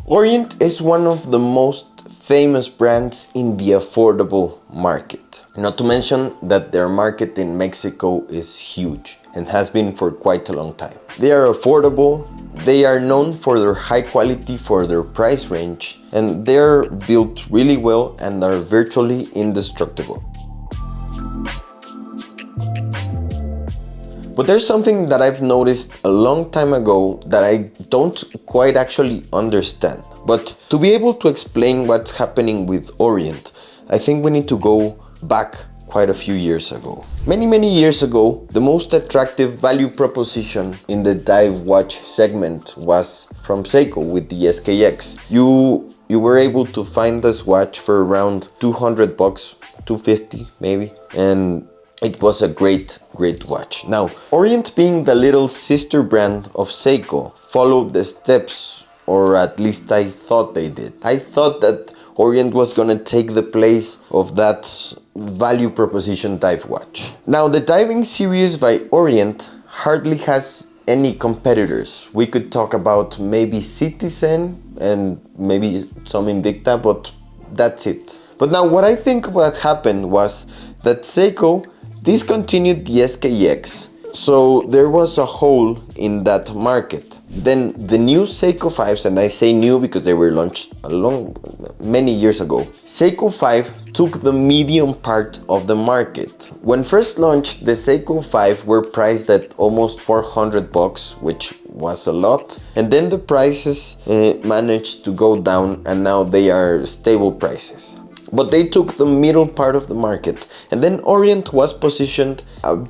Orient is one of the most famous brands in the affordable market. Not to mention that their market in Mexico is huge and has been for quite a long time. They are affordable, they are known for their high quality for their price range, and they're built really well and are virtually indestructible. But there's something that I've noticed a long time ago that I don't quite actually understand. But to be able to explain what's happening with Orient, I think we need to go back quite a few years ago. Many years ago, the most attractive value proposition in the dive watch segment was from Seiko with the SKX. You were able to find this watch for around 200 bucks, 250 maybe, and it was a great watch. Now, Orient, being the little sister brand of Seiko, followed the steps, or at least I thought they did. I thought that Orient was gonna take the place of that value proposition dive watch. Now, the diving series by Orient hardly has any competitors. We could talk about maybe Citizen and maybe some Invicta, but that's it. But now what I think what happened was that Seiko discontinued the SKX, so there was a hole in that market. Then the new Seiko 5s, and I say new because they were launched many years ago, Seiko 5 took the medium part of the market. When first launched, the Seiko 5 were priced at almost 400 bucks, which was a lot. And then the prices managed to go down, and now they are stable prices. But they took the middle part of the market, and then Orient was positioned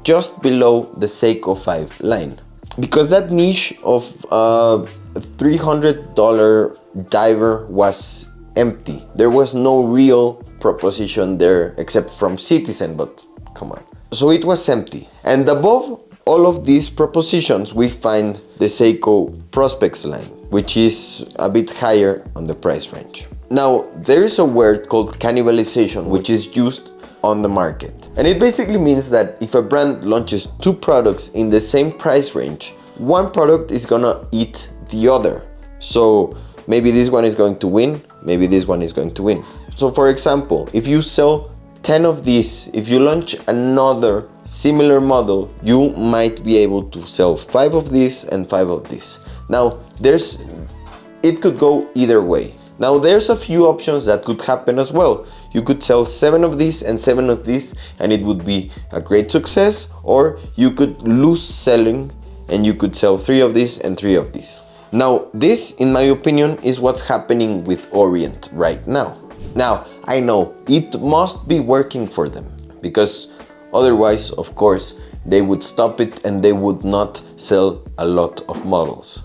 just below the Seiko 5 line. Because that niche of $300 diver was empty. There was no real proposition there except from Citizen, but come on. So it was empty. And above all of these propositions, we find the Seiko Prospects line, which is a bit higher on the price range. Now, there is a word called cannibalization, which is used on the market. And it basically means that if a brand launches two products in the same price range, one product is gonna eat the other. So maybe this one is going to win, maybe this one is going to win. So for example, if you sell 10 of these, if you launch another similar model, you might be able to sell 5 of these and 5 of these. Now, it could go either way. Now, there's a few options that could happen as well. You could sell 7 of these and 7 of these, and it would be a great success, or you could lose selling and you could sell 3 of these and 3 of these. Now, this, in my opinion, is what's happening with Orient right now. Now, I know it must be working for them, because otherwise, of course, they would stop it and they would not sell a lot of models.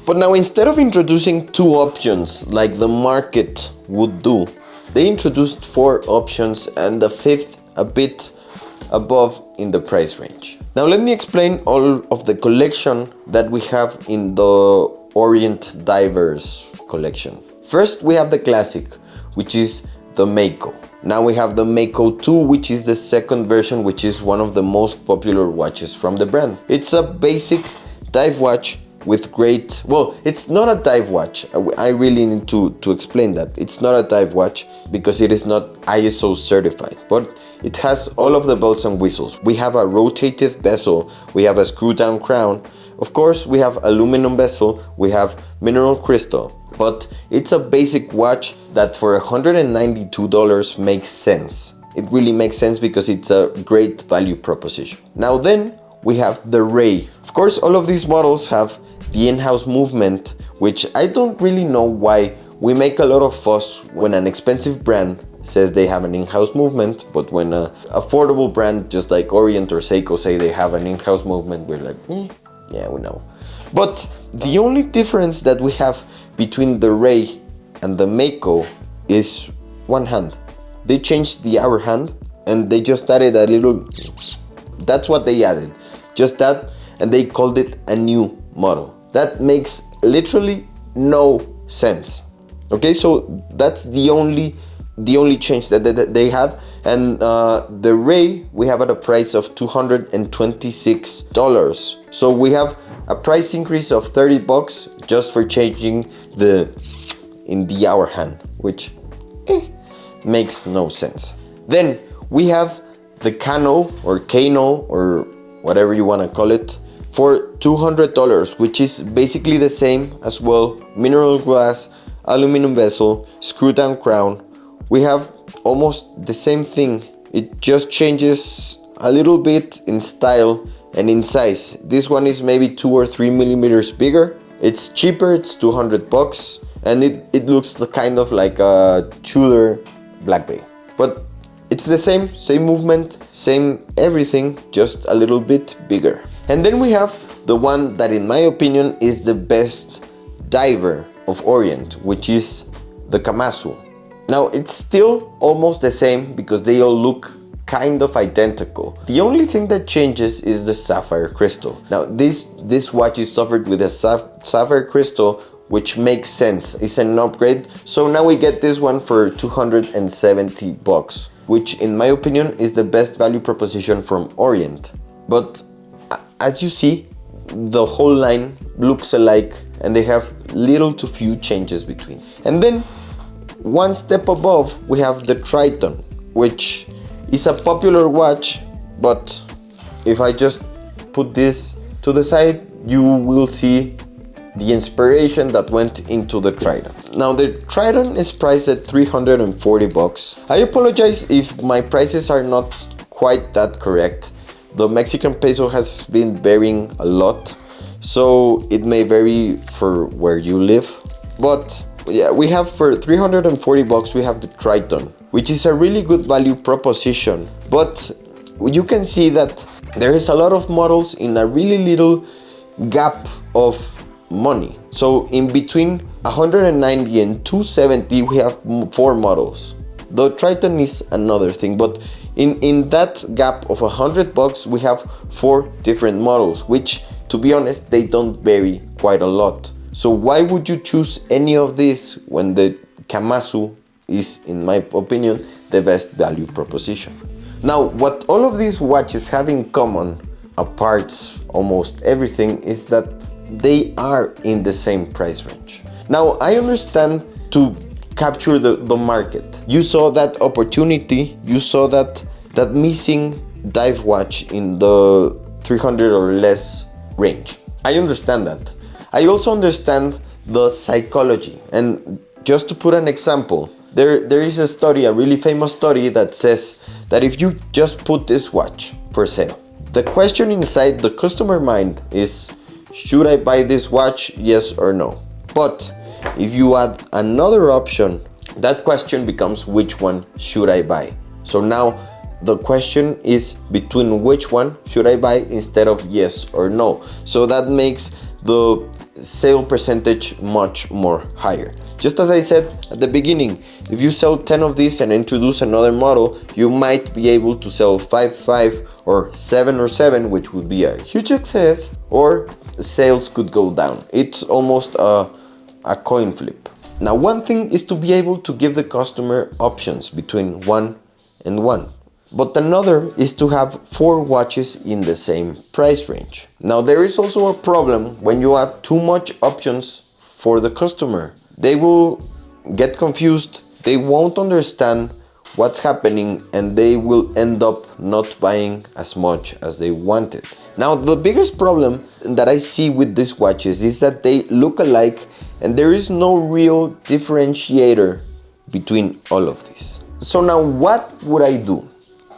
But now, instead of introducing 2 options like the market would do, they introduced 4 options and the 5th a bit above in the price range. Now let me explain all of the collection that we have in the Orient Divers collection. First, we have the classic, which is the Mako. Now we have the Mako 2, which is the second version, which is one of the most popular watches from the brand. It's a basic dive watch with great, well, it's not a dive watch. I really need to explain that. It's not a dive watch because it is not ISO certified, but it has all of the bells and whistles. We have a rotative bezel, we have a screw down crown, of course we have aluminum bezel, we have mineral crystal, but it's a basic watch that for $192 makes sense. It really makes sense because it's a great value proposition. Now then, we have the Ray. Of course, all of these models have the in-house movement, which I don't really know why we make a lot of fuss when an expensive brand says they have an in-house movement, but when an affordable brand just like Orient or Seiko say they have an in-house movement, we're like, yeah, we know. But the only difference that we have between the Ray and the Mako is one hand. They changed the hour hand and they just added a little, that's what they added, just that, and they called it a new model. That makes literally no sense. Okay, so that's the only change that they had. And the Ray we have at a price of $226. So we have a price increase of 30 bucks just for changing the in the hour hand, which makes no sense. Then we have the Kano or whatever you want to call it for $200, which is basically the same as well. Mineral glass, aluminum vessel, screw down crown. We have almost the same thing. It just changes a little bit in style and in size. This one is maybe 2 or 3 millimeters bigger. It's cheaper, it's $200, and it looks kind of like a Tudor Black Bay. But it's the same movement, same everything, just a little bit bigger. And then we have the one that in my opinion is the best diver of Orient, which is the Kamasu. Now it's still almost the same because they all look kind of identical. The only thing that changes is the sapphire crystal. Now this watch is offered with a sapphire crystal, which makes sense. It's an upgrade. So now we get this one for $270, which in my opinion is the best value proposition from Orient. But as you see, the whole line looks alike and they have little to few changes between. And then one step above we have the Triton, which is a popular watch, but if I just put this to the side, you will see the inspiration that went into the Triton. Now the Triton is priced at $340. I apologize if my prices are not quite that correct. The Mexican peso has been varying a lot, so it may vary for where you live. But yeah, we have for $340 we have the Triton, which is a really good value proposition. But you can see that there is a lot of models in a really little gap of money. So in between 190 and 270 we have 4 models. The Triton is another thing, but in that gap of $100 we have 4 different models, which to be honest they don't vary quite a lot. So why would you choose any of these when the Kamasu is, in my opinion, the best value proposition? Now what all of these watches have in common, apart almost everything, is that they are in the same price range. Now I understand to capture the market. You saw that opportunity, you saw that missing dive watch in the 300 or less range. I understand that. I also understand the psychology, and just to put an example, there is a study, a really famous study that says that if you just put this watch for sale, the question inside the customer mind is, should I buy this watch, yes or no? But if you add another option, that question becomes, which one should I buy? So now the question is between which one should I buy instead of yes or no. So that makes the sale percentage much more higher. Just as I said at the beginning, if you sell 10 of these and introduce another model, you might be able to sell 5 or 7, which would be a huge success, or sales could go down. It's almost a coin flip. Now one thing is to be able to give the customer options between 1 and 1. But another is to have 4 watches in the same price range. Now there is also a problem when you add too much options for the customer. They will get confused, they won't understand what's happening, and they will end up not buying as much as they wanted. Now the biggest problem that I see with these watches is that they look alike and there is no real differentiator between all of these. So now what would I do?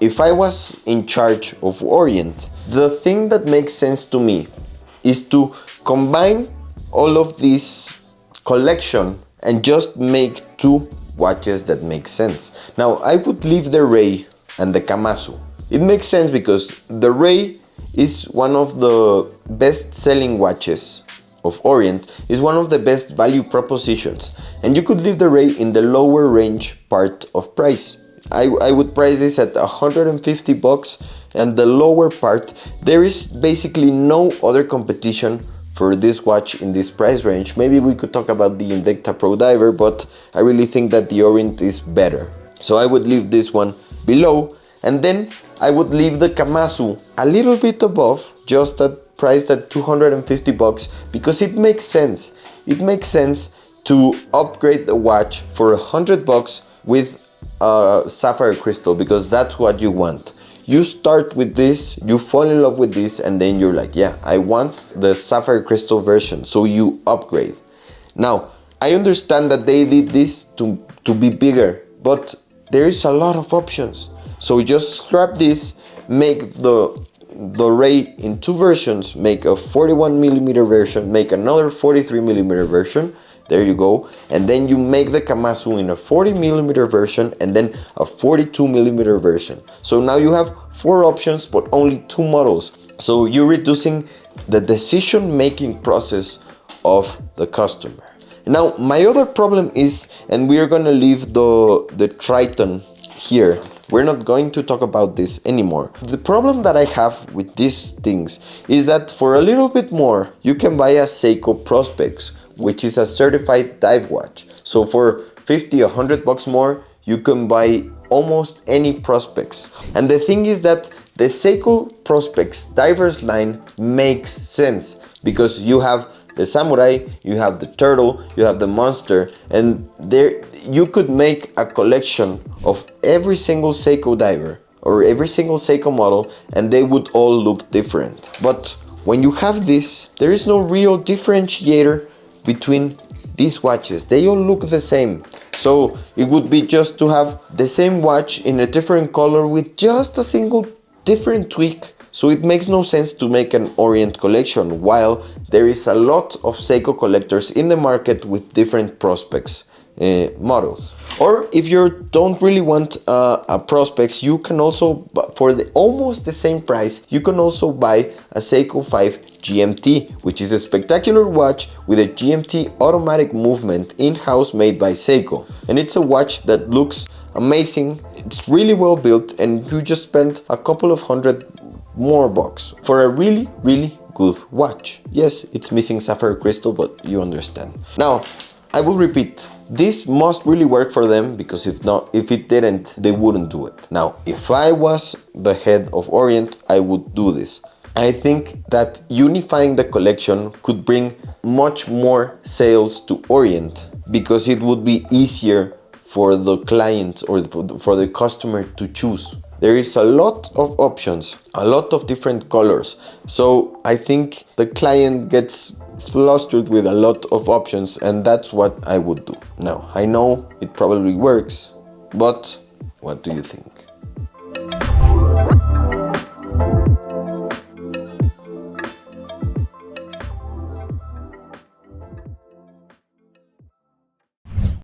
If I was in charge of Orient, the thing that makes sense to me is to combine all of this collection and just make 2 watches that make sense. Now I would leave the Ray and the Kamasu. It makes sense because the Ray is one of the best selling watches of Orient, is one of the best value propositions, and you could leave the Ray in the lower range part of price. I would price this at $150, and the lower part, there is basically no other competition for this watch in this price range. Maybe we could talk about the Invicta Pro Diver, but I really think that the Orient is better. So I would leave this one below, and then I would leave the Kamasu a little bit above, just at priced at $250, because it makes sense. It makes sense to upgrade the watch for $100 with sapphire crystal, because that's what you want. You start with this, you fall in love with this, and then you're like, yeah, I want the sapphire crystal version, so you upgrade. Now, I understand that they did this to be bigger, but there is a lot of options. So just scrap this, make the ray in two versions, make a 41mm version, make another 43mm version, there you go, and then you make the Kamasu in a 40mm version and then a 42mm version. So now you have 4 options but only 2 models. So you're reducing the decision making process of the customer. Now my other problem is, and we are gonna leave the Triton here, we're not going to talk about this anymore. The problem that I have with these things is that for a little bit more you can buy a Seiko Prospex, which is a certified dive watch. So for 50, $100 more, you can buy almost any Prospex. And the thing is that the Seiko Prospex divers line makes sense because you have the Samurai, you have the Turtle, you have the Monster, and there you could make a collection of every single Seiko diver or every single Seiko model, and they would all look different. But when you have this, there is no real differentiator between these watches. They all look the same. So it would be just to have the same watch in a different color with just a single different tweak. So it makes no sense to make an Orient collection, while there is a lot of Seiko collectors in the market with different Prospex models. Or if you don't really want a Prospex, you can also, for almost the same price, you can also buy a Seiko 5 GMT, which is a spectacular watch with a GMT automatic movement in-house made by Seiko. And it's a watch that looks amazing, it's really well built, and you just spend a couple of $100 more for a really good watch. Yes, it's missing sapphire crystal, but you understand. Now, I will repeat, this must really work for them, because if it didn't, they wouldn't do it. Now, if I was the head of Orient, I would do this. I think that unifying the collection could bring much more sales to Orient, because it would be easier for the client or for the customer to choose. There is a lot of options, a lot of different colors. So I think the client gets flustered with a lot of options, and that's what I would do. Now, I know it probably works, but what do you think?